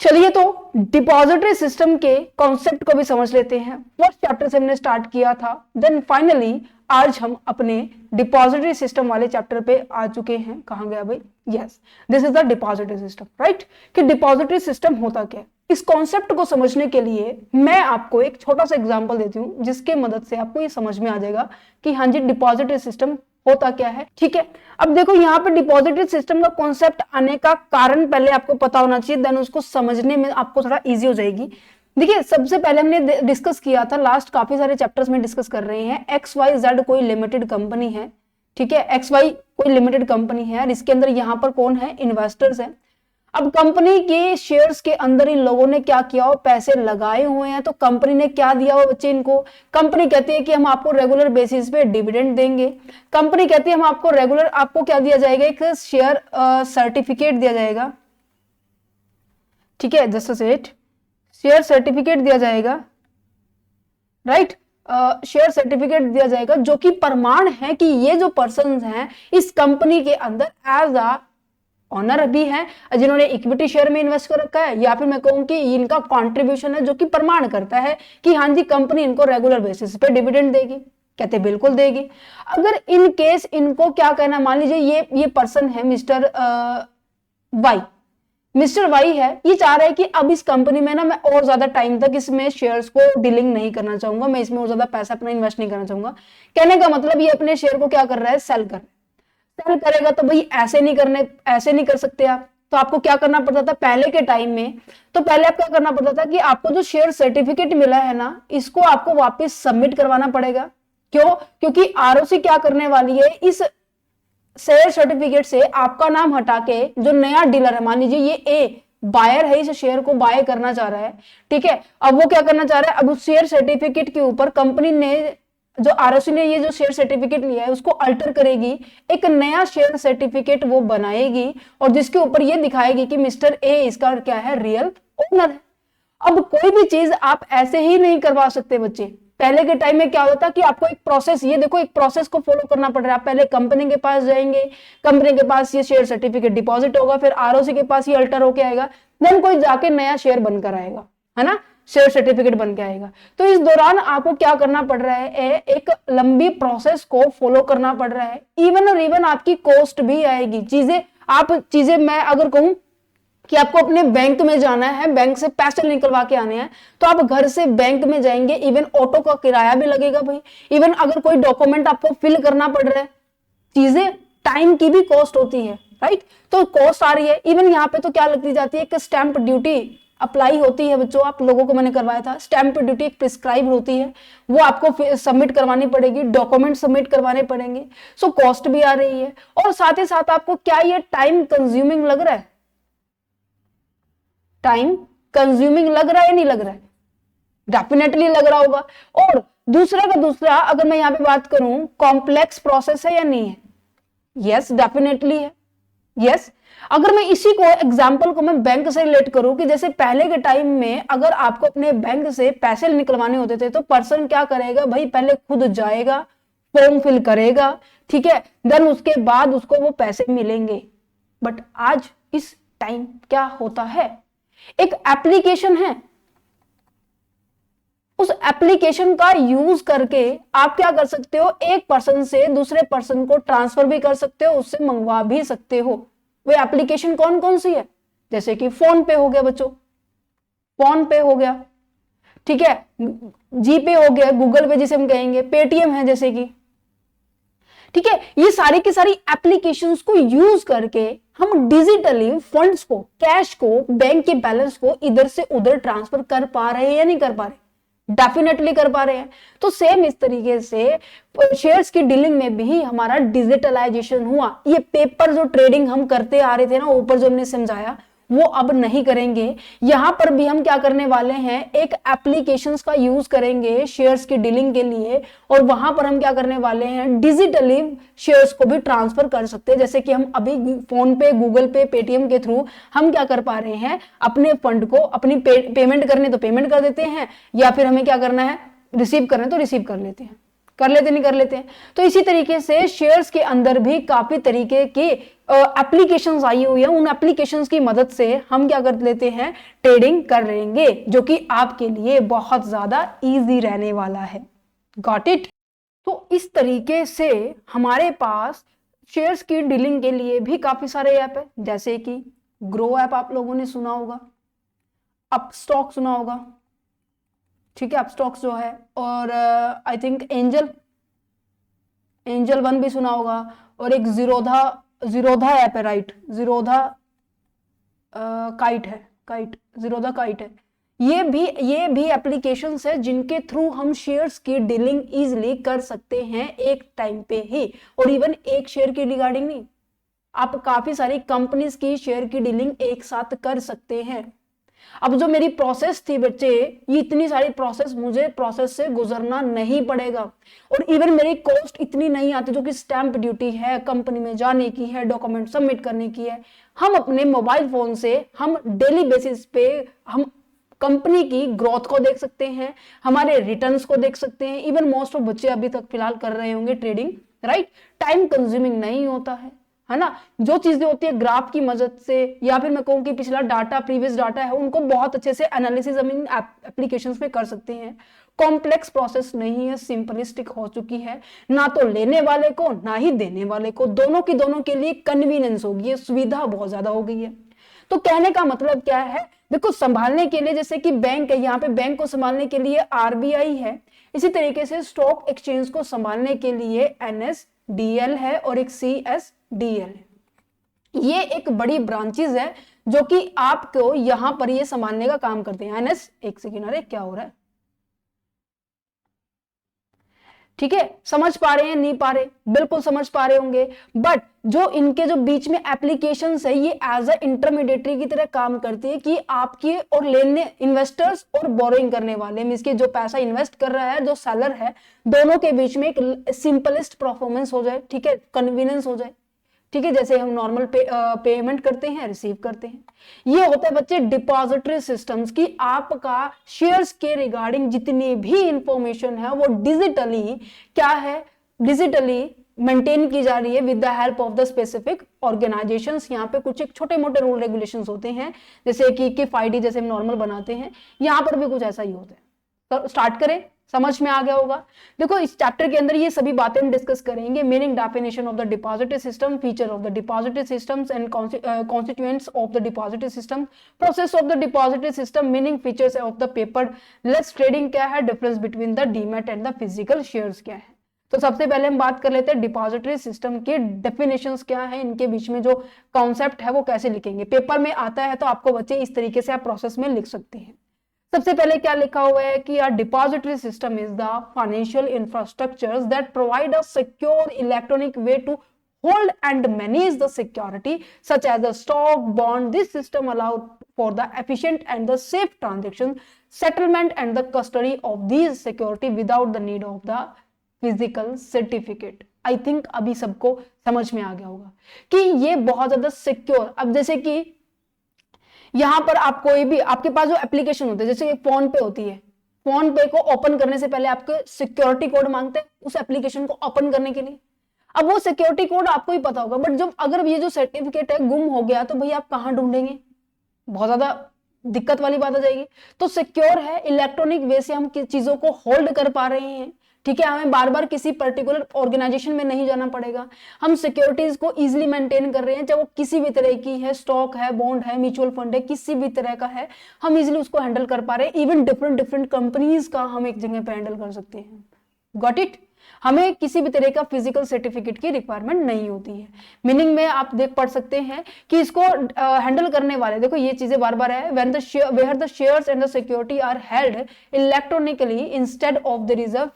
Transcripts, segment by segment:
चलिए तो depository system के कॉन्सेप्ट को भी समझ लेते हैं। फर्स्ट चैप्टर से हमने स्टार्ट किया था, देन फाइनली आज हम अपने डिपॉजिटरी सिस्टम वाले चैप्टर पे आ चुके हैं। कहां गया भाई? Yes, this is the depository system, right. कि डिपॉजिटरी सिस्टम होता क्या है, इस कॉन्सेप्ट को समझने के लिए मैं आपको एक छोटा सा एग्जांपल देती हूं, जिसके मदद से आपको ये समझ में आ जाएगा कि हाँ जी डिपॉजिटरी सिस्टम होता क्या है। ठीक है, अब देखो यहाँ पे डिपॉजिटरी सिस्टम का कॉन्सेप्ट आने का कारण पहले आपको पता होना चाहिए, देन उसको समझने में आपको थोड़ा इजी हो जाएगी। देखिए, सबसे पहले हमने डिस्कस किया था, लास्ट काफी सारे चैप्टर्स में डिस्कस कर रहे हैं, XYZ कोई लिमिटेड कंपनी है। ठीक है, XY कोई लिमिटेड कंपनी है और इसके अंदर यहाँ पर कौन है? इन्वेस्टर्स है। अब कंपनी के शेयर्स के अंदर इन लोगों ने क्या किया हो? पैसे लगाए हुए हैं। तो कंपनी ने क्या दिया हो बच्चे इनको? कंपनी कहती है कि हम आपको रेगुलर बेसिस पे डिविडेंड देंगे। कंपनी कहती है हम आपको रेगुलर, आपको क्या दिया जाएगा? एक शेयर सर्टिफिकेट दिया जाएगा। ठीक है, जस्ट सेट शेयर सर्टिफिकेट दिया जाएगा, राइट। शेयर सर्टिफिकेट दिया जाएगा जो कि प्रमाण है कि ये जो पर्सन हैं इस कंपनी के अंदर एज अ ऑनर भी है, जिन्होंने इक्विटी शेयर में इन्वेस्ट कर रखा है, या फिर मैं कहूं कि इनका कंट्रीब्यूशन है जो कि प्रमाण करता है कि हाँ जी कंपनी इनको रेगुलर बेसिस पे डिविडेंड देगी। कहते बिल्कुल देगी। अगर इन केस इनको क्या कहना, मान लीजिए ये पर्सन है मिस्टर वाई है, ये चाह रहा है कि अब इस कंपनी में ना मैं और ज्यादा टाइम तक इसमें शेयर्स को डीलिंग नहीं करना चाहूंगा, मैं इसमें और ज्यादा पैसा अपना इन्वेस्ट नहीं करना चाहूंगा। कहने का मतलब ये अपने शेयर को क्या कर रहा है? सेल कर रहा है। सेल करेगा तो भाई ऐसे नहीं कर सकते आप। तो आपको क्या करना पड़ता था पहले के टाइम में? तो पहले आप क्या करना पड़ता था कि आपको जो शेयर सर्टिफिकेट मिला है ना, इसको आपको वापस सबमिट करवाना पड़ेगा। क्यों? क्योंकि आरओसी क्या करने वाली है, इस शेयर सर्टिफिकेट से आपका नाम हटा के जो नया डीलर है, मान लीजिए ये ए बायर है, इस शेयर को बाय करना चाह रहा है। ठीक है, अब वो क्या करना चाह रहा है? अब उस शेयर सर्टिफिकेट के ऊपर कंपनी ने, जो आरओसी ने ये जो शेयर सर्टिफिकेट लिया है उसको अल्टर करेगी, एक नया शेयर सर्टिफिकेट वो बनाएगी और जिसके ऊपर ये दिखाएगी कि मिस्टर ए इसका क्या है? रियल ओनर है। अब कोई भी चीज आप ऐसे ही नहीं करवा सकते बच्चे। पहले के टाइम में क्या होता था कि आपको एक प्रोसेस, ये देखो एक प्रोसेस को फॉलो करना पड़ रहा है। आप पहले कंपनी के पास जाएंगे, कंपनी के पास ये शेयर सर्टिफिकेट डिपॉजिट होगा, फिर आरओसी के पास ये अल्टर होके आएगा, देन कोई जाके नया शेयर बनकर आएगा, है ना, शेयर सर्टिफिकेट बन के आएगा। तो इस दौरान आपको क्या करना पड़ रहा है? एक लंबी प्रोसेस को फॉलो करना पड़ रहा है। इवन और इवन आपकी कॉस्ट भी आएगी। चीजें मैं अगर कहूं कि आपको अपने बैंक में जाना है, बैंक से पैसे निकलवा के आने हैं, तो आप घर से बैंक में जाएंगे, इवन ऑटो का किराया भी लगेगा भाई। इवन अगर कोई डॉक्यूमेंट आपको फिल करना पड़ रहा है, चीजें, टाइम की भी कॉस्ट होती है, राइट। तो कॉस्ट आ रही है। इवन यहाँ पे तो क्या लगती जाती है? एक स्टैंप ड्यूटी अप्लाई होती है बच्चों, आप लोगों को मैंने करवाया था। स्टैंप ड्यूटी एक प्रिस्क्राइब होती है, वो आपको सबमिट करवानी पड़ेगी, डॉक्यूमेंट सबमिट करवाने पड़ेंगे। सो कॉस्ट भी आ रही है। और साथ ही साथ आपको क्या ये टाइम कंज्यूमिंग लग रहा है? टाइम कंज्यूमिंग लग रहा है, नहीं लग रहा है? डेफिनेटली लग रहा होगा। और दूसरा का दूसरा, अगर मैं यहां पे बात करूं, कॉम्प्लेक्स प्रोसेस है या नहीं है? यस, डेफिनेटली है। यस, अगर मैं इसी को एग्जाम्पल को मैं बैंक से रिलेट करूं कि जैसे पहले के टाइम में अगर आपको अपने बैंक से पैसे निकलवाने होते थे तो पर्सन क्या करेगा भाई? पहले खुद जाएगा, फॉर्म फिल करेगा, ठीक है, देन उसके बाद उसको वो पैसे मिलेंगे। बट आज इस टाइम क्या होता है? एक एप्लीकेशन है, उस एप्लीकेशन का यूज करके आप क्या कर सकते हो? एक पर्सन से दूसरे पर्सन को ट्रांसफर भी कर सकते हो, उससे मंगवा भी सकते हो। वो एप्लीकेशन कौन कौन सी है? जैसे कि फोन पे हो गया बच्चों, फोन पे हो गया, ठीक है, जीपे हो गया, गूगल पे जिसे हम कहेंगे, पेटीएम है जैसे कि, ठीक है। ये सारी की सारी एप्लीकेशंस को यूज करके हम डिजिटली फंड्स को, कैश को, बैंक के बैलेंस को इधर से उधर ट्रांसफर कर पा रहे हैं या नहीं कर पा रहे? डेफिनेटली कर पा रहे हैं। तो सेम इस तरीके से शेयर्स की डीलिंग में भी हमारा डिजिटलाइजेशन हुआ। ये पेपर जो ट्रेडिंग हम करते आ रहे थे ना, ऊपर जो हमने समझाया, वो अब नहीं करेंगे। यहां पर भी हम क्या करने वाले हैं? एक एप्लीकेशंस का यूज करेंगे शेयर्स की डीलिंग के लिए, और वहां पर हम क्या करने वाले हैं? डिजिटली शेयर्स को भी ट्रांसफर कर सकते हैं। जैसे कि हम अभी फोन पे, गूगल पे, पेटीएम के थ्रू हम क्या कर पा रहे हैं? अपने फंड को, अपनी पेमेंट करने तो पेमेंट कर देते हैं, या फिर हमें क्या करना है? रिसीव करना है तो रिसीव कर लेते हैं। कर लेते नहीं कर लेते हैं। तो इसी तरीके से शेयर्स के अंदर भी काफी तरीके की एप्लीकेशंस आई हुई है, उन एप्लीकेशंस की मदद से हम क्या कर लेते हैं, ट्रेडिंग कर लेंगे, जो कि आपके लिए बहुत ज्यादा इजी रहने वाला है। Got it. तो इस तरीके से हमारे पास शेयर्स की डीलिंग के लिए भी काफी सारे ऐप है, जैसे कि ग्रो ऐप आप लोगों ने सुना होगा, अपस्टॉक सुना होगा, ठीक है, अपस्टॉक्स जो है, और आई थिंक एंजल वन भी सुना होगा, और एक जीरोधा ऐप है, राइट, जीरोधा काइट है। ये भी एप्लीकेशंस है जिनके थ्रू हम शेयर्स की डीलिंग इजीली कर सकते हैं एक टाइम पे ही, और इवन एक शेयर की रिगार्डिंग नहीं, आप काफी सारी कंपनीज की शेयर की डीलिंग एक साथ कर सकते हैं। अब जो मेरी प्रोसेस थी बच्चे, ये इतनी सारी प्रोसेस, मुझे प्रोसेस से गुजरना नहीं पड़ेगा, और इवन मेरी कॉस्ट इतनी नहीं आती, जो कि स्टैंप ड्यूटी है, कंपनी में जाने की है, डॉक्यूमेंट सबमिट करने की है। हम अपने मोबाइल फोन से हम डेली बेसिस पे हम कंपनी की ग्रोथ को देख सकते हैं, हमारे रिटर्न्स को देख सकते हैं। इवन मोस्ट ऑफ बच्चे अभी तक फिलहाल कर रहे होंगे ट्रेडिंग, राइट, टाइम कंज्यूमिंग नहीं होता है ना। जो चीजें होती है ग्राफ की मदद से, या फिर मैं कहूँ कि पिछला डाटा, प्रीवियस डाटा है, उनको बहुत अच्छे से एनालिसिस हम इन एप्लीकेशंस में कर सकते हैं। कॉम्प्लेक्स प्रोसेस नहीं है, सिंपलिस्टिक हो चुकी है, ना तो लेने वाले को ना ही देने वाले को, दोनों के लिए कन्वीनियंस होगी है, सुविधा बहुत ज्यादा हो गई है। तो कहने का मतलब क्या है, देखो संभालने के लिए जैसे कि बैंक है, यहाँ पे बैंक को संभालने के लिए आरबीआई है, इसी तरीके से स्टॉक एक्सचेंज को संभालने के लिए एनएसडीएल है और एक सीएसडीएल है। ये एक बड़ी ब्रांचेस है जो कि आपको यहां पर ये संभालने का काम करते हैं। एनएस, एक सेकेंड, अरे क्या हो रहा है, ठीक है, समझ पा रहे हैं, नहीं पा रहे, बिल्कुल समझ पा रहे होंगे। बट जो इनके जो बीच में एप्लीकेशंस है, ये एज अ इंटरमीडिएटरी की तरह काम करती है कि आपके और लेने, इन्वेस्टर्स और बोरोइंग करने वाले, मींस के जो पैसा इन्वेस्ट कर रहा है, जो सेलर है, दोनों के बीच में एक सिंपलेस्ट परफॉर्मेंस हो जाए, ठीक है, कन्वीनियंस हो जाए, ठीक है, जैसे हम नॉर्मल पेमेंट करते हैं, रिसीव करते हैं। ये होता है बच्चे डिपॉजिटरी सिस्टम्स की, आपका शेयर्स के रिगार्डिंग जितनी भी इंफॉर्मेशन है वो डिजिटली क्या है, डिजिटली मेंटेन की जा रही है with the help of the specific organisations. यहाँ पे कुछ एक छोटे मोटे रूल रेगुलेशंस होते हैं, जैसे कि किफ आईडी जैसे हम नॉर्मल बनाते हैं, यहाँ पर भी कुछ ऐसा ही होता है। तो स्टार्ट करें, समझ में आ गया होगा। देखो इस चैप्टर के अंदर ये सभी बातें हम डिस्कस करेंगे, meaning, definition of the depository system, feature of the depository systems and constituents of the depository system, process of the depository system, meaning, features of the paper less trading क्या है, difference between the demat and the physical shares क्या है। तो सबसे पहले हम बात कर लेते हैं डिपॉजिटरी सिस्टम के डेफिनेशंस क्या है, इनके बीच में जो कॉन्सेप्ट है वो कैसे लिखेंगे। पेपर में आता है तो आपको बच्चे इस तरीके से आप प्रोसेस में लिख सकते हैं। सबसे पहले क्या लिखा हुआ है कि depository system is the financial infrastructures that provide a secure electronic way to hold and manage the security such as the stock, bond. This system allows for the efficient and the safe transaction, settlement and the custody of these security without the need of the physical certificate. I think अभी सबको समझ में आ गया होगा कि ये बहुत ज्यादा सिक्योर। अब जैसे कि यहां पर आप कोई भी, आपके पास जो एप्लीकेशन होते हैं, जैसे फोन पे होती है, फोन पे को ओपन करने से पहले आपको सिक्योरिटी कोड मांगते हैं उस एप्लीकेशन को ओपन करने के लिए। अब वो सिक्योरिटी कोड आपको ही पता होगा, बट जब अगर ये जो सर्टिफिकेट है गुम हो गया तो भाई आप कहां ढूंढेंगे, बहुत ज्यादा दिक्कत वाली बात आ जाएगी। तो सिक्योर है, इलेक्ट्रॉनिक वे से हम चीजों को होल्ड कर पा रहे हैं, ठीक है, हमें बार बार किसी पर्टिकुलर ऑर्गेनाइजेशन में नहीं जाना पड़ेगा, हम सिक्योरिटीज को इजीली मेंटेन कर रहे हैं, चाहे वो किसी भी तरह की है, स्टॉक है, बॉन्ड है, म्यूचुअल फंड है, किसी भी तरह का है, हम इजीली उसको हैंडल कर पा रहे हैं। इवन डिफरेंट कंपनीज का हम एक जगह पे हैंडल कर सकते हैं। Got it. हमें किसी भी तरह का फिजिकल सर्टिफिकेट की रिक्वायरमेंट नहीं होती है। मीनिंग में आप देख पढ़ सकते हैं कि इसको हैंडल करने वाले, देखो ये चीजें बार बार है, where the shares and the security are held electronically instead of there is a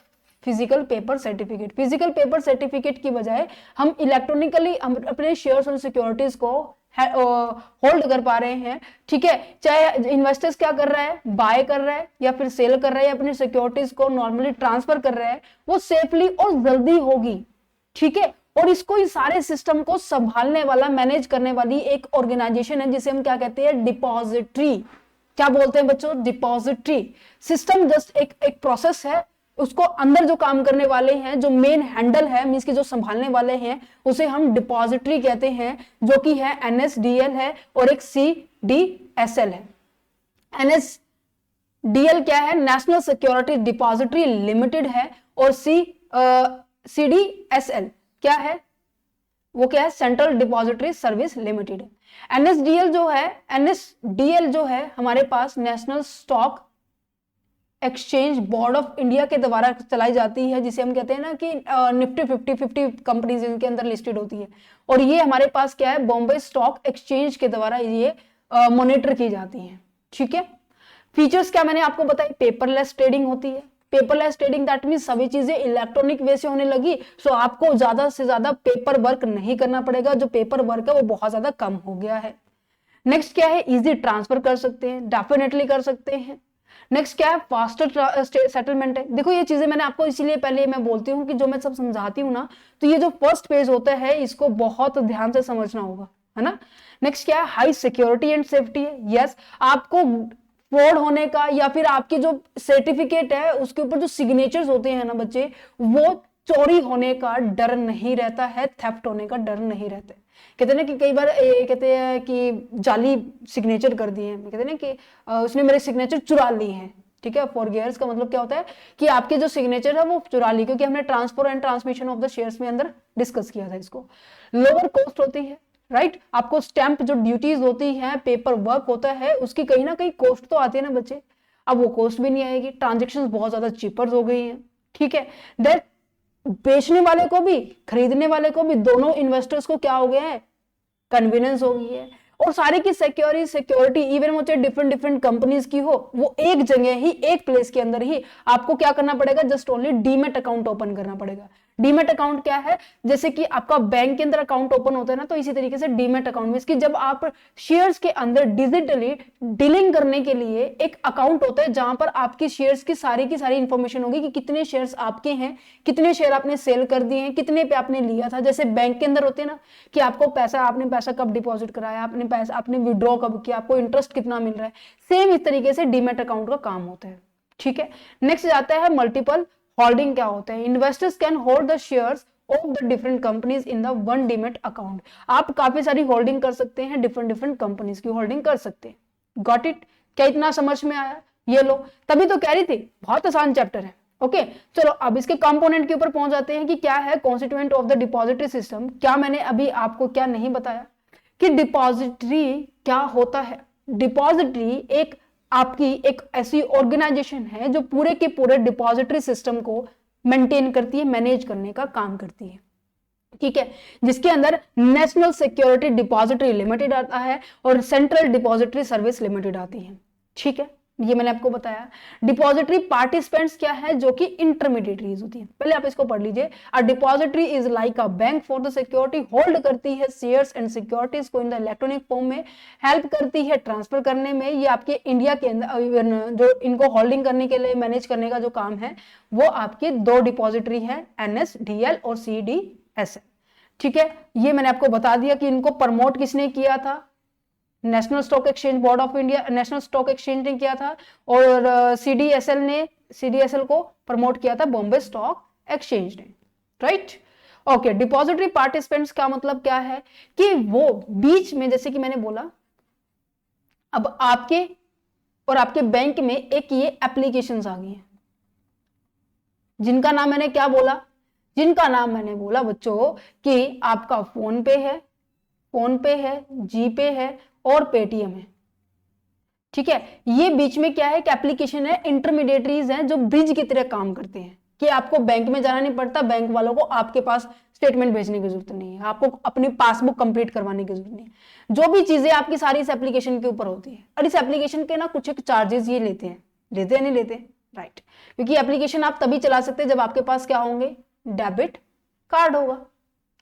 physical paper certificate. Physical paper certificate की बजाय हम इलेक्ट्रॉनिकली अपने शेयर्स और सिक्योरिटीज को होल्ड कर पा रहे हैं, ठीक है। चाहे इन्वेस्टर्स क्या कर रहा है, बाय कर रहा है या फिर सेल कर रहा है या अपनी सिक्योरिटीज को नॉर्मली ट्रांसफर कर रहा है, वो सेफली और जल्दी होगी, ठीक है। और इसको इस सारे सिस्टम को संभालने वाला, मैनेज करने वाली एक ऑर्गेनाइजेशन है जिसे हम क्या कहते हैं, डिपॉजिटरी। क्या बोलते हैं बच्चों, डिपॉजिटरी सिस्टम। जस्ट एक प्रोसेस है उसको अंदर जो काम करने वाले हैं, जो मेन हैंडल है मींस कि जो संभालने वाले हैं, उसे हम डिपॉजिटरी कहते हैं, जो कि है एनएसडीएल है और एक सीडीएसएल है। एनएसडीएल क्या है, नेशनल सिक्योरिटी डिपॉजिटरी लिमिटेड है, और सीडीएसएल क्या है, वो क्या है, सेंट्रल डिपॉजिटरी सर्विस लिमिटेड है। एनएसडीएल जो है हमारे पास national stock exchange board of India के द्वारा चलाई जाती है, जिसे हम कहते हैं ना कि निफ्टी 50 कंपनीज इनके अंदर लिस्टेड होती है, और ये हमारे पास क्या है, बॉम्बे स्टॉक एक्सचेंज के द्वारा ये मॉनिटर की जाती है। ठीक है, फीचर्स क्या मैंने आपको बताई, पेपरलेस ट्रेडिंग होती है। पेपरलेस ट्रेडिंग दैट मीन सभी चीजें इलेक्ट्रॉनिक वे से होने लगी, सो आपको ज्यादा से ज्यादा पेपर वर्क नहीं करना पड़ेगा, जो पेपर वर्क है वो बहुत ज्यादा कम हो गया है। नेक्स्ट क्या है, इजी ट्रांसफर कर सकते हैं, डेफिनेटली कर सकते हैं। नेक्स्ट क्या है, फास्टर सेटलमेंट है। देखो ये चीजें मैंने आपको इसीलिए पहले मैं बोलती हूँ कि जो मैं सब समझाती हूँ ना, तो ये जो फर्स्ट पेज होता है इसको बहुत ध्यान से समझना होगा, है ना। नेक्स्ट क्या है, हाई सिक्योरिटी एंड सेफ्टी है। यस, आपको फ्रॉड होने का या फिर आपकी जो सर्टिफिकेट है उसके ऊपर जो सिग्नेचर्स होते हैं ना बच्चे, वो चोरी होने का डर नहीं रहता है, थेफ्ट होने का डर नहीं रहता है। कहते हैं ना कि कई बार कहते हैं कि जाली सिग्नेचर कर दिए, कहते हैं ना कि उसने मेरे सिग्नेचर चुरा ली है। ठीक है, फॉरगेयर्स का मतलब क्या होता है कि आपके जो सिग्नेचर है वो चुरा ली, क्योंकि हमने transfer and transmission of the shares में अंदर डिस्कस किया था इसको। लोअर कॉस्ट होती है, राइट, आपको स्टैंप जो ड्यूटीज होती है, पेपर वर्क होता है, उसकी कहीं ना कहीं कॉस्ट तो आती है ना बच्चे, अब वो कॉस्ट भी नहीं आएगी, ट्रांजेक्शन बहुत ज्यादा चीपर हो गई है। ठीक है, दैट बेचने वाले को भी खरीदने वाले को भी, दोनों इन्वेस्टर्स को क्या हो गया है, कन्वीनियंस हो गई है। और सारी की सिक्योरिटी इवन वो चाहे डिफरेंट डिफरेंट कंपनीज की हो, वो एक जगह ही, एक प्लेस के अंदर ही आपको क्या करना पड़ेगा, just only demat account open करना पड़ेगा। डीमेट अकाउंट क्या है, जैसे कि आपका बैंक के अंदर अकाउंट ओपन होता है ना, तो इसी तरीके से डीमेट अकाउंट में इसकी जब आप शेयर्स के अंदर डिजिटली डीलिंग करने के लिए एक अकाउंट होता है, जहां पर आपकी शेयर्स की सारी इंफॉर्मेशन होगी कि कितने शेयर्स आपके हैं, कितने शेयर आपने सेल कर दिए हैं, कितने पे आपने लिया था। जैसे बैंक के अंदर होते हैं ना कि आपको आपने पैसा कब डिपॉजिट कराया, आपने विड्रॉ कब किया, आपको इंटरेस्ट कितना मिल रहा है, सेम इस तरीके से डीमेट अकाउंट का काम होता है। ठीक है, नेक्स्ट आता है मल्टीपल होल्डिंग। क्या होता है, investors can hold the shares of the different companies in the one demat account. आप काफी सारी होल्डिंग कर सकते हैं, डिफरेंट कंपनीज की होल्डिंग कर सकते हैं। गॉट इट, क्या इतना समझ में आया, ये लो, तभी तो कह रही थी बहुत आसान चैप्टर है। ओके, चलो अब इसके कंपोनेंट के ऊपर पहुंच जाते हैं कि क्या है constituent of the depository system. क्या मैंने अभी आपको क्या नहीं बताया कि डिपॉजिटरी क्या होता है। डिपॉजिटरी आपकी एक ऐसी ऑर्गेनाइजेशन है जो पूरे के पूरे डिपॉजिटरी सिस्टम को मेंटेन करती है, मैनेज करने का काम करती है। ठीक है, जिसके अंदर नेशनल सिक्योरिटी डिपॉजिटरी लिमिटेड आता है और सेंट्रल डिपॉजिटरी सर्विस लिमिटेड आती है। ठीक है, ये मैंने आपको बताया। डिपॉजिटरी पार्टिसिपेंट्स क्या है, जो कि इंटरमीडिएटरीज होती है। पहले आप इसको पढ़ लीजिए। A depository is like a bank for the security, hold करती है शेयर्स एंड सिक्योरिटीज को इन द इलेक्ट्रॉनिक फॉर्म में, हेल्प करती है ट्रांसफर करने में। ये आपके इंडिया के अंदर जो इनको होल्डिंग करने के लिए मैनेज करने का जो काम है, वो आपके दो डिपॉजिटरी है, एनएसडीएल और सीडीएसएल। ठीक है, ये मैंने आपको बता दिया कि इनको प्रमोट किसने किया था, national stock exchange board of India, national stock exchange ने किया था, और सीडीएसएल को प्रमोट किया था बॉम्बे स्टॉक एक्सचेंज ने। Right, okay. डिपॉजिटरी पार्टिसिपेंट्स का मतलब क्या है कि वो बीच में, जैसे कि मैंने बोला, अब आपके और आपके बैंक में एक ये एप्लीकेशंस आ गई हैं, जिनका नाम मैंने क्या बोला, बच्चों कि आपका फोन पे है, जीपे है और पेटीएम है। ठीक है, ये बीच में क्या है कि एप्लीकेशन है, इंटरमीडिएटरीज हैं जो ब्रिज की तरह काम करते हैं, कि आपको बैंक में जाना नहीं पड़ता, बैंक वालों को आपके पास स्टेटमेंट भेजने की जरूरत नहीं है, आपको अपनी पासबुक कंप्लीट करवाने की जरूरत नहीं है। जो भी चीजें आपकी सारी इस एप्लीकेशन के ऊपर होती है, और इस एप्लीकेशन के ना कुछ एक चार्जेस ये लेते हैं या नहीं लेते, राइट, क्योंकि एप्लीकेशन आप तभी चला सकते हैं जब आपके पास क्या होंगे, डेबिट कार्ड होगा।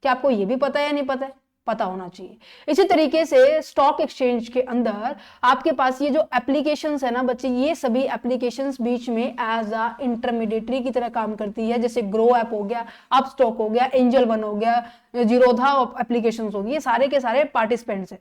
क्या आपको ये भी पता है या नहीं पता है, पता होना चाहिए। इसी तरीके से स्टॉक एक्सचेंज के अंदर आपके पास ये जो एप्लीकेशंस है ना बच्चे, ये सभी एप्लीकेशंस बीच में एज अ इंटरमीडिएटरी की तरह काम करती है। जैसे ग्रो ऐप हो गया, अप स्टॉक हो गया, एंजल वन हो गया, जीरोधा एप्लीकेशंस होगी, ये सारे के सारे पार्टिसिपेंट्स हैं।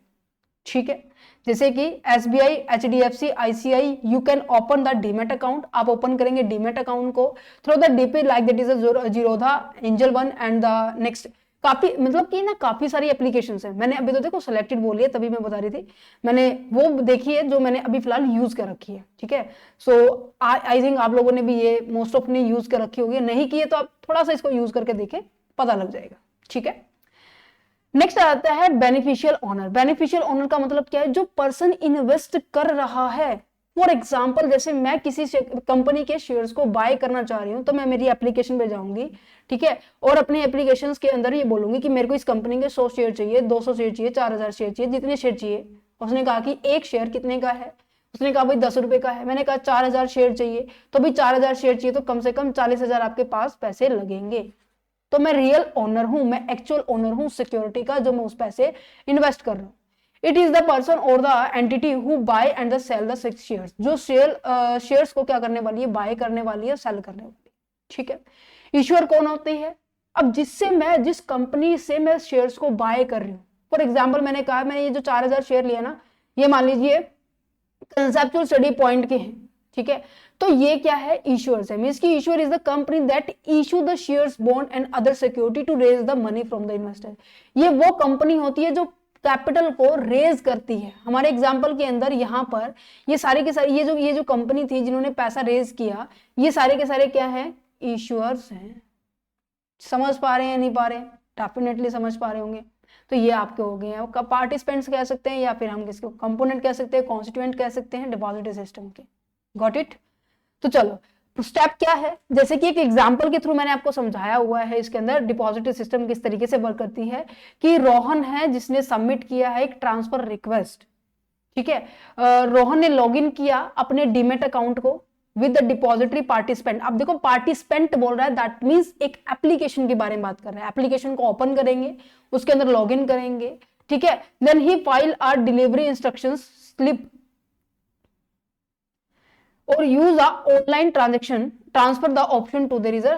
ठीक है, जैसे कि SBI, HDFC, ICI, you can open the demat account, आप ओपन करेंगे डीमेट अकाउंट को through the DP like that is Zerodha, angel one and the next. काफी मतलब कि ना काफी सारी एप्लीकेशन है, मैंने अभी तो देखो सिलेक्टेड बोली है तभी मैं बता रही थी, मैंने वो देखी है जो मैंने अभी फिलहाल यूज कर रखी है। ठीक है, सो आई थिंक आप लोगों ने भी ये मोस्ट ऑफ ने यूज कर रखी होगी, नहीं की है तो आप थोड़ा सा इसको यूज करके देखें, पता लग जाएगा। ठीक है, नेक्स्ट आता है बेनिफिशियल ओनर। बेनिफिशियल ओनर का मतलब क्या है, जो पर्सन इन्वेस्ट कर रहा है। फॉर एग्जाम्पल जैसे मैं किसी कंपनी के शेयर्स को बाय करना चाह रही हूं, तो मैं मेरी एप्लीकेशन पे जाऊंगी, ठीक है, और अपनी एप्लीकेशंस के अंदर ये बोलूंगी कि मेरे को इस कंपनी के 100 शेयर चाहिए, 200 शेयर चाहिए, 4000 शेयर चाहिए, जितने शेयर चाहिए। उसने कहा कि एक शेयर कितने का है, उसने कहा भाई 10 रुपए का है, मैंने कहा 4000 शेयर चाहिए, तो भाई 4000 शेयर चाहिए तो कम से कम 40,000 आपके पास पैसे लगेंगे। तो मैं रियल ओनर हूं, मैं एक्चुअल ओनर हूं सिक्योरिटी का, जो मैं उस पैसे इन्वेस्ट कर रहा हूं। इट इज द पर्सन और the entity who buy and sell the shares, जो शेयर्स को क्या करने वाली है, बाय करने वाली है, सेल करने वाली है। ठीक है, इश्यूअर कौन होती है, अब जिस कंपनी से मैं शेयर्स को बाय कर रही हूं, फॉर एग्जाम्पल मैंने कहा मैंने ये जो 4000 शेयर लिया ना, ये मान लीजिए कंसेप्चुअल स्टडी पॉइंट के हैं। ठीक है, तो ये क्या है, इश्यूअर्स है, मींस की issuer is the company that issue the shares, bond and other security to raise the money from the investor. ये वो कंपनी होती है जो कैपिटल को रेज करती है। हमारे एग्जांपल के अंदर यहाँ पर ये सारे के सारे ये जो कंपनी थी जिन्होंने पैसा रेज किया, ये सारे के सारे क्या है, इश्यूअर्स हैं। समझ पा रहे हैं, नहीं पा रहे, डेफिनेटली समझ पा रहे होंगे। तो ये आपके हो गए हैं, पार्टिसिपेंट्स कह सकते हैं, या फिर हम किसको कंपोनेंट कह सकते हैं, कॉन्स्टिट्यूएंट कह सकते हैं डिपॉजिटरी सिस्टम के। Got it. तो चलो स्टेप क्या है, जैसे कि एक एग्जांपल के थ्रू मैंने आपको समझाया हुआ है, इसके अंदर डिपॉजिटरी सिस्टम किस तरीके से वर्क करती है, कि रोहन है जिसने सबमिट किया है एक ट्रांसफर रिक्वेस्ट। ठीक है, रोहन ने लॉगिन किया अपने डीमेट अकाउंट को विद द डिपॉजिटरी पार्टिसिपेंट। अब देखो पार्टिसिपेंट बोल रहा है, दैट मींस एक एप्लीकेशन के बारे में बात कर रहे हैं। एप्लीकेशन को ओपन करेंगे, उसके अंदर लॉगिन करेंगे, ठीक है, देन ही file or delivery instruction slip और use a online transaction transfer the option two, there is a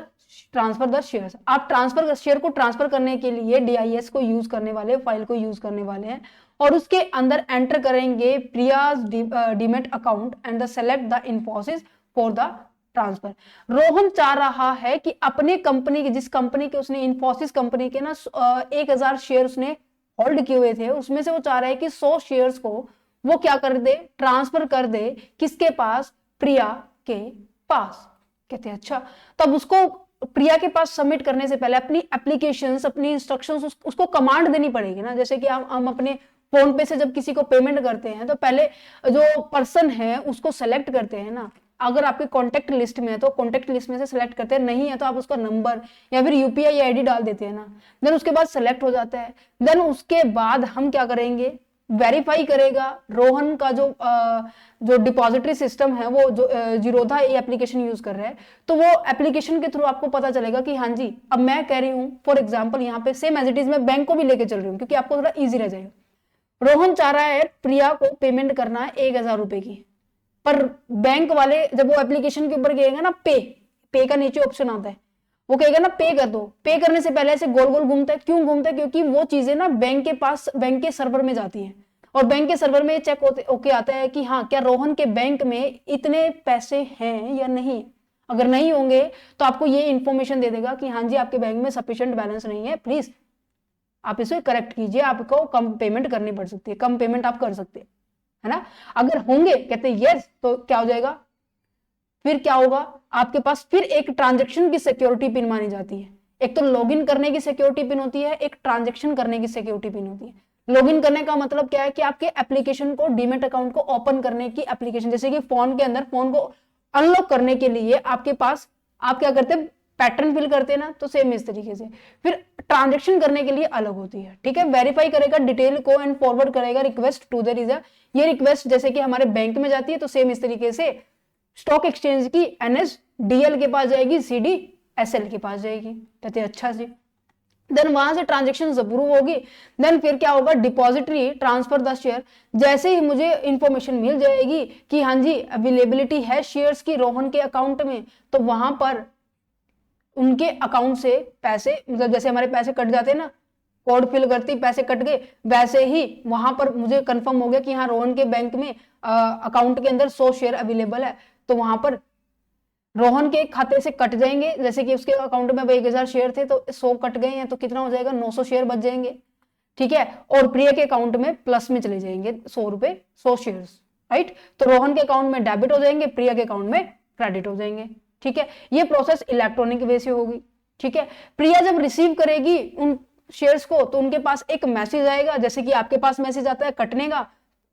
transfer the shares. आप ट्रांसफर शेयर को ट्रांसफर करने के लिए DIS को यूज करने वाले, फाइल को यूज करने वाले हैं, और उसके अंदर एंटर करेंगे Priya's demat account and the select the Infosys for the transfer. Rohan चाह रहा है कि अपने कंपनी के, जिस कंपनी के उसने इन्फोसिस कंपनी के ना 1000 शेयर उसने होल्ड किए हुए थे, उसमें से वो चाह रहा है कि 100 शेयर्स को वो क्या कर दे, ट्रांसफर कर दे, किसके पास, प्रिया के पास। कहते हैं अच्छा, तब उसको प्रिया के पास सबमिट करने से पहले अपनी एप्लीकेशंस, अपनी इंस्ट्रक्शंस उसको कमांड देनी पड़ेगी ना। जैसे कि हम अपने फोन पे से जब किसी को पेमेंट करते हैं तो पहले जो पर्सन है उसको सेलेक्ट करते हैं ना। अगर आपके कॉन्टेक्ट लिस्ट में है तो कॉन्टेक्ट लिस्ट में से सेलेक्ट करते हैं, नहीं है तो आप उसका नंबर या फिर UPI ID डाल देते हैं ना, देन उसके बाद सेलेक्ट हो जाता है। देन उसके बाद हम क्या करेंगे, वेरीफाई करेगा रोहन का जो डिपॉजिटरी सिस्टम है, वो जो जीरोधा एप्लीकेशन यूज कर रहा है, तो वो एप्लीकेशन के थ्रू आपको पता चलेगा कि हाँ जी, अब मैं कह रही हूँ फॉर एग्जांपल यहाँ पे सेम एज इट इज मैं बैंक को भी लेके चल रही हूँ क्योंकि आपको थोड़ा इजी रह जाएगा। रोहन चाह रहा है प्रिया को पेमेंट करना है 1000 रुपए की, पर बैंक वाले जब वो एप्लीकेशन के ऊपर कहेगा ना पे का नीचे ऑप्शन आता है, वो कहेगा ना पे कर दो। पे करने से पहले ऐसे गोल गोल घूमता है, क्यों घूमता है, क्योंकि वो चीजें ना बैंक के पास, बैंक के सर्वर में जाती हैं, और बैंक के सर्वर में चेक होके आता है कि हाँ क्या रोहन के बैंक में इतने पैसे हैं या नहीं। अगर नहीं होंगे तो आपको ये इंफॉर्मेशन दे देगा कि हाँ जी आपके बैंक में सफिशिएंट बैलेंस नहीं है, प्लीज आप इसे करेक्ट कीजिए, आपको कम पेमेंट करनी पड़ सकती है, कम पेमेंट आप कर सकते हैं, है ना। अगर होंगे कहते हैं यस, तो क्या हो जाएगा, फिर क्या होगा, आपके पास फिर एक ट्रांजैक्शन की सिक्योरिटी पिन मानी जाती है। एक तो लॉगिन करने की सिक्योरिटी पिन होती है, एक ट्रांजैक्शन करने की सिक्योरिटी पिन होती है। लॉगिन करने का मतलब क्या है कि आपके एप्लीकेशन को, डीमेट अकाउंट को ओपन करने की एप्लीकेशन, जैसे कि फोन के अंदर फोन को अनलॉक करने के लिए आपके पास आप क्या करते हैं, पैटर्न फिल करते हैं ना, तो सेम इस तरीके से। फिर ट्रांजैक्शन करने के लिए अलग होती है, ठीक है, वेरीफाई करेगा डिटेल को एंड फॉरवर्ड करेगा request to there is a, ये रिक्वेस्ट जैसे कि हमारे बैंक में जाती है तो सेम इस तरीके से स्टॉक एक्सचेंज की NSDL के पास जाएगी, CDSL के पास जाएगी। कहते हैं अच्छा जी, देन वहां से ट्रांजेक्शन अप्रूव होगी, देन फिर क्या होगा, डिपॉजिटरी ट्रांसफर द शेयर। जैसे ही मुझे इंफॉर्मेशन मिल जाएगी कि हाँ जी अवेलेबिलिटी है शेयर्स की रोहन के अकाउंट में, तो वहां पर उनके अकाउंट से पैसे, मतलब जैसे हमारे पैसे कट जाते हैं ना कोड फिल करती, पैसे कट गए, वैसे ही वहां पर मुझे कंफर्म हो गया कि हाँ रोहन के बैंक में अकाउंट के अंदर 100 शेयर अवेलेबल है, तो वहां पर रोहन के खाते से कट जाएंगे, जैसे कि उसके अकाउंट में 1000 शेयर थे तो 100 कट गए हैं, तो कितना हो जाएगा, 900 शेयर बच जाएंगे, ठीक है। और प्रिया के अकाउंट में प्लस में चले जाएंगे 100 रुपए, 100 शेयर, राइट। तो रोहन के अकाउंट में डेबिट हो जाएंगे, प्रिया के अकाउंट में क्रेडिट हो जाएंगे, ठीक है। ये प्रोसेस इलेक्ट्रॉनिक वे से होगी, ठीक है। प्रिया जब रिसीव करेगी उन शेयर्स को तो उनके पास एक मैसेज आएगा, जैसे कि आपके पास मैसेज आता है कटने का,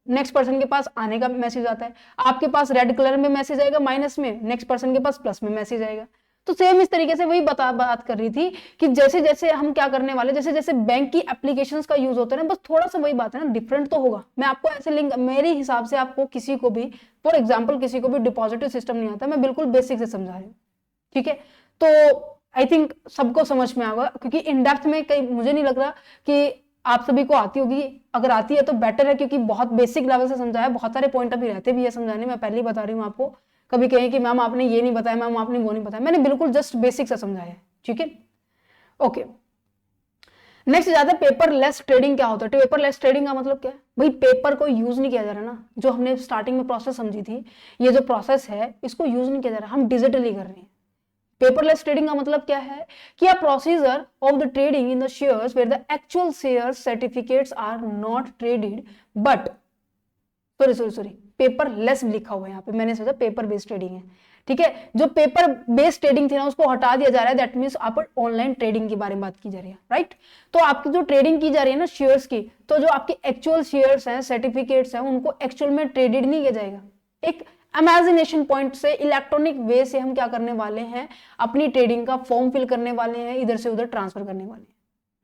नेक्स्ट पर्सन के पास आने का मैसेज आता है, आपके पास रेड कलर में मैसेज आएगा माइनस में, नेक्स्ट पर्सन के पास प्लस में मैसेज आएगा। तो सेम इस तरीके से वही बात कर रही थी कि जैसे जैसे हम क्या करने वाले, जैसे जैसे बैंक की एप्लीकेशंस का यूज होता है ना, बस थोड़ा सा वही बात है ना, डिफरेंट तो होगा। मैं आपको ऐसे लिंक, मेरे हिसाब से आपको किसी को भी, फॉर एग्जाम्पल किसी को भी डिपॉजिटरी सिस्टम नहीं आता, मैं बिल्कुल बेसिक से समझा रही हूँ, ठीक है। तो आई थिंक सबको समझ में आएगा, क्योंकि इन डेप्थ में कहीं मुझे नहीं लग रहा कि आप सभी को आती होगी, अगर आती है तो बेटर है, क्योंकि बहुत बेसिक लेवल से समझाया, बहुत सारे पॉइंट अभी रहते भी है समझाने, मैं पहले ही बता रही हूँ आपको। कभी कहें कि मैम आपने ये नहीं बताया, मैम आपने वो नहीं बताया, मैंने बिल्कुल जस्ट बेसिक से समझाया है, ठीक है। ओके, नेक्स्ट जाता है पेपरलेस ट्रेडिंग। क्या होता है पेपरलेस ट्रेडिंग का मतलब क्या है भाई, पेपर को यूज नहीं किया जा रहा ना, जो हमने स्टार्टिंग में प्रोसेस समझी थी, ये जो प्रोसेस है इसको यूज नहीं किया जा रहा, हम डिजिटली कर रहे हैं। पेपरलेस ट्रेडिंग का मतलब क्या है कि a procedure of the trading in the shares where the actual shares certificates are not traded but sorry paperless लिखा हुआ है यहाँ पे, मैंने सोचा पेपर बेस्ड ट्रेडिंग है, ठीक है। जो पेपर बेस्ड ट्रेडिंग थी ना उसको हटा दिया जा रहा है, दैट मींस आप ऑनलाइन ट्रेडिंग के बारे में बात की जा रही है, राइट। तो आपकी जो ट्रेडिंग की जा रही है ना शेयर्स की, तो जो आपके एक्चुअल शेयर्स हैं, सर्टिफिकेट्स हैं, उनको एक्चुअल में ट्रेडेड नहीं किया जाएगा। एक इमेजिनेशन पॉइंट से, इलेक्ट्रॉनिक वे से हम क्या करने वाले हैं, अपनी ट्रेडिंग का फॉर्म फिल करने वाले हैं, इधर से उधर ट्रांसफर करने वाले हैं,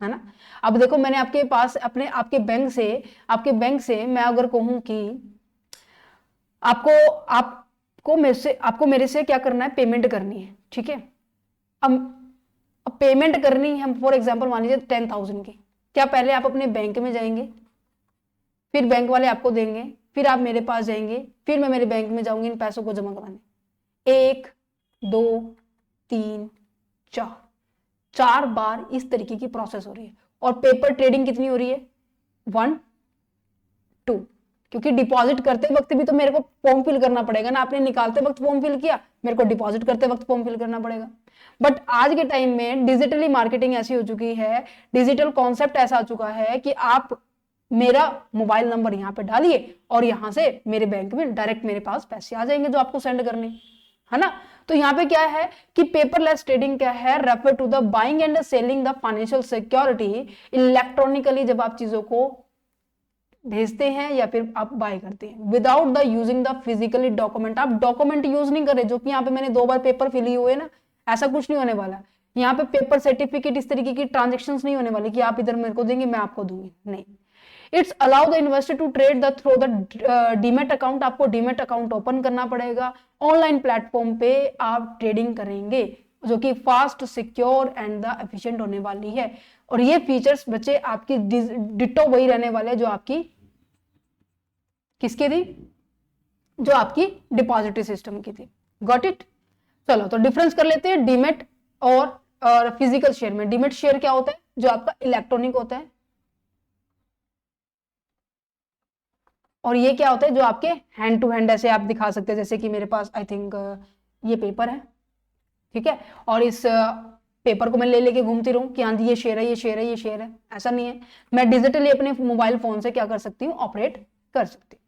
है ना। अब देखो मैंने आपके पास आपके बैंक से मैं अगर कहूं कि आपको मेरे से क्या करना है, पेमेंट करनी है, ठीक है। अब पेमेंट करनी है, हम फॉर एग्जांपल मान लीजिए 10,000 की, क्या पहले आप अपने बैंक में जाएंगे, फिर बैंक वाले आपको देंगे, फिर आप मेरे पास जाएंगे, फिर मैं मेरे बैंक में जाऊंगी इन पैसों को जमा करवाने, 1 2 3 4 बार इस तरीके की प्रोसेस हो रही है। और पेपर ट्रेडिंग कितनी हो रही है, 1 2, क्योंकि डिपॉजिट करते वक्त भी तो मेरे को फॉर्म फिल करना पड़ेगा ना, आपने निकालते वक्त फॉर्म फिल किया, मेरे को डिपॉजिट करते वक्त फॉर्म फिल करना पड़ेगा। बट आज के टाइम में डिजिटली मार्केटिंग ऐसी हो चुकी है, डिजिटल कॉन्सेप्ट ऐसा आ चुका है कि आप मेरा मोबाइल नंबर यहाँ पे डालिए और यहाँ से मेरे बैंक में डायरेक्ट मेरे पास पैसे आ जाएंगे जो आपको सेंड करने, है ना। तो यहाँ पे क्या है कि पेपरलेस ट्रेडिंग क्या है, refer to the buying and selling the financial security electronically, जब आप चीजों को भेजते हैं या फिर आप बाय करते हैं, without the using the physically document. आप डॉक्यूमेंट यूज नहीं करें, जो कि यहाँ पे मैंने 2 बार पेपर फिल हुए ना, ऐसा कुछ नहीं होने वाला। यहाँ पे पेपर सर्टिफिकेट इस तरीके की ट्रांजेक्शन्स नहीं होने वाली कि आप इधर मेरे को देंगे मैं आपको दूंगी, नहीं। It's allow the investor to trade the through the demat account, आपको डीमेट अकाउंट ओपन करना पड़ेगा, ऑनलाइन प्लेटफॉर्म पे आप ट्रेडिंग करेंगे, जो कि fast, secure and the efficient होने वाली है। और ये फीचर्स बच्चे आपकी डिटो वही रहने वाले हैं जो आपकी किसकी थी, जो आपकी डिपॉजिटरी सिस्टम की थी। Got it. चलो तो डिफरेंस कर लेते हैं डीमेट और फिजिकल शेयर में। डीमेट शेयर क्या होता है, जो आपका इलेक्ट्रॉनिक होता है, और ये क्या होता है जो आपके हैंड टू हैंड ऐसे आप दिखा सकते हैं, जैसे कि मेरे पास आई थिंक ये पेपर है, ठीक है, और इस पेपर को मैं ले लेके घूमती रहूं कि हाँ ये शेयर है, ये शेयर है, ये शेयर है, ऐसा नहीं है। मैं डिजिटली अपने मोबाइल फोन से क्या कर सकती हूँ, ऑपरेट कर सकती हूँ,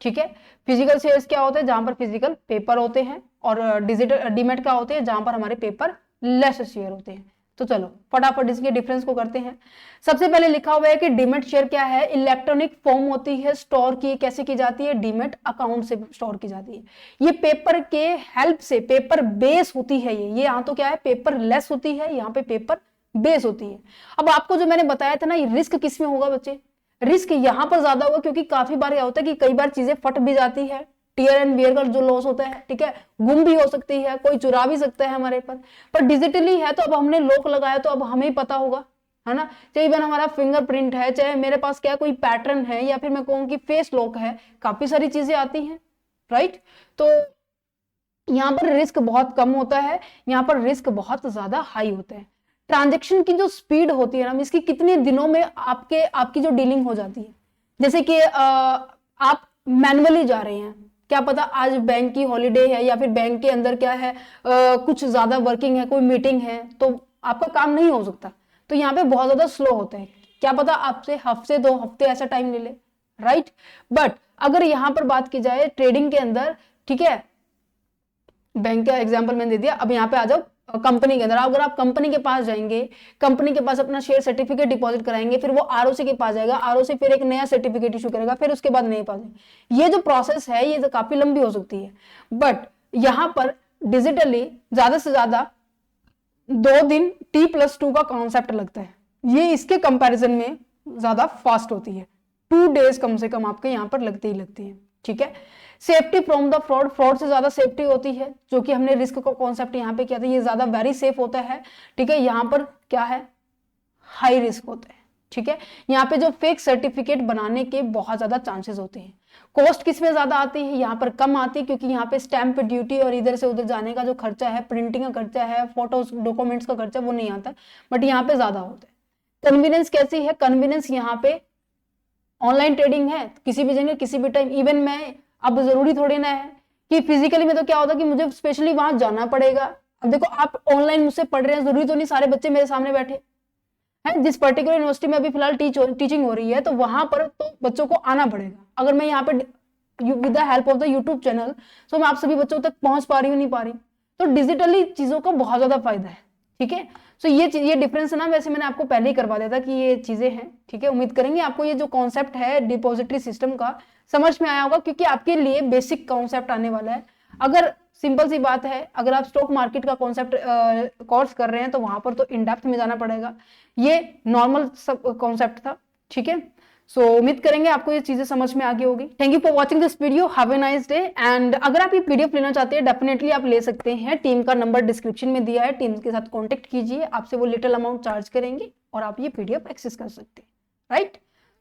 ठीक है। फिजिकल शेयर्स क्या होते हैं, जहां पर फिजिकल पेपर होते हैं, और डिजिटल डीमेट क्या होते हैं, जहां पर हमारे पेपर लेस शेयर होते हैं। तो चलो फटाफट इसके डिफरेंस को करते हैं। सबसे पहले लिखा हुआ है कि डीमेट शेयर क्या है, इलेक्ट्रॉनिक फॉर्म होती है, स्टोर की कैसे की जाती है, डीमेट अकाउंट से स्टोर की जाती है। ये पेपर के हेल्प से, पेपर बेस होती है ये यहाँ तो क्या है, पेपर लेस होती है, यहाँ पे पेपर बेस होती है। अब आपको जो मैंने बताया था ना, ये रिस्क किसमें होगा बच्चे, रिस्क यहां पर ज्यादा होगा, क्योंकि काफी बार क्या होता है कि कई बार चीजें फट भी जाती है, टीयर एंड वियर का जो लॉस होता है, ठीक है, गुम भी हो सकती है, कोई चुरा भी सकता है हमारे पर डिजिटली है तो अब हमने लॉक लगाया तो अब हमें पता होगा, है ना। चाहे इवन हमारा फिंगरप्रिंट है, चाहे मेरे पास क्या कोई पैटर्न है, या फिर मैं कहूँ कि फेस लॉक है, काफी सारी चीजें आती हैं, राइट। तो यहाँ पर रिस्क बहुत कम होता है, यहाँ पर रिस्क बहुत ज्यादा हाई होता है। ट्रांजेक्शन की जो स्पीड होती है ना, इसकी कितने दिनों में आपकी जो डीलिंग हो जाती है। जैसे कि आप मैनुअली जा रहे हैं, क्या पता आज बैंक की हॉलीडे है या फिर बैंक के अंदर क्या है, कुछ ज्यादा वर्किंग है, कोई मीटिंग है, तो आपका काम नहीं हो सकता, तो यहाँ पे बहुत ज्यादा स्लो होता है। क्या पता आपसे हफ्ते 2 हफ्ते ऐसा टाइम ले ले, राइट। बट अगर यहां पर बात की जाए ट्रेडिंग के अंदर, ठीक है, बैंक का एग्जांपल मैंने दे दिया, अब यहाँ पे आ जाओ कंपनी के अंदर। अगर आप कंपनी के पास जाएंगे, कंपनी के पास अपना शेयर सर्टिफिकेट डिपॉजिट कराएंगे, फिर वो आरओसी के पास जाएगा, आरओसी फिर एक नया सर्टिफिकेट इशू करेगा, फिर उसके बाद नए पास। ये जो प्रोसेस है ये तो काफी लंबी हो सकती है। बट यहां पर डिजिटली ज्यादा से ज्यादा 2 दिन T+2 का कॉन्सेप्ट लगता है, ये इसके कंपैरिजन में ज्यादा फास्ट होती है। 2 डेज कम से कम आपके यहाँ पर लगते ही लगती है, ठीक है। Safety from the fraud, fraud से ज्यादा सेफ्टी होती है, जो कि हमने रिस्क का कॉन्सेप्ट यहाँ पे किया था, ये ज्यादा वेरी सेफ होता है, ठीक है। यहाँ पर क्या है, हाई रिस्क होता है, ठीक है। यहाँ पे जो फेक सर्टिफिकेट बनाने के बहुत ज्यादा चांसेस होते हैं। कॉस्ट किसमें ज्यादा आती है, यहाँ पर कम आती है, क्योंकि यहाँ पे स्टैंप ड्यूटी और इधर से उधर जाने का जो खर्चा है, प्रिंटिंग का खर्चा है, फोटोज डॉक्यूमेंट्स का खर्चा, वो नहीं आता, बट यहाँ पे ज्यादा होता है। कन्वीनियंस कैसी है, कन्वीनियंस यहाँ पे ऑनलाइन ट्रेडिंग है, किसी भी जगह किसी भी टाइम। इवन मैं, अब जरूरी थोड़ी ना है कि फिजिकली में, तो क्या होता है कि मुझे स्पेशली वहां जाना पड़ेगा। अब देखो आप ऑनलाइन मुझसे पढ़ रहे हैं, जरूरी तो नहीं सारे बच्चे मेरे सामने बैठे हैं। जिस पर्टिकुलर यूनिवर्सिटी में अभी फिलहाल टीचिंग हो रही है, तो वहां पर तो बच्चों को आना पड़ेगा। अगर मैं यहाँ पे with the help of the YouTube channel, तो मैं आप सभी बच्चों तक पहुंच पा रही हूँ, नहीं पा रही, तो डिजिटली चीजों का बहुत ज्यादा फायदा है, ठीक है। सो ये डिफरेंस है ना, वैसे मैंने आपको पहले ही करवा दिया था कि ये चीजें हैं, ठीक है। उम्मीद करेंगे आपको ये जो कॉन्सेप्ट है डिपॉजिटरी सिस्टम का समझ में आया होगा, क्योंकि आपके लिए बेसिक कॉन्सेप्ट आने वाला है। अगर सिंपल सी बात है, अगर आप स्टॉक मार्केट का कॉन्सेप्ट कोर्स कर रहे हैं, तो वहां पर तो इन डेप्थ में जाना पड़ेगा। ये नॉर्मल सब कॉन्सेप्ट था, ठीक है। सो उम्मीद करेंगे आपको ये चीजें समझ में आ गई होगी। Thank you for watching this video, have a nice day. And अगर आप ये पीडीएफ लेना चाहते हैं, डेफिनेटली आप ले सकते हैं। टीम का नंबर डिस्क्रिप्शन में दिया है, टीम के साथ कॉन्टेक्ट कीजिए, आपसे वो लिटिल अमाउंट चार्ज करेंगे और आप ये पीडीएफ एक्सेस कर सकते हैं, राइट।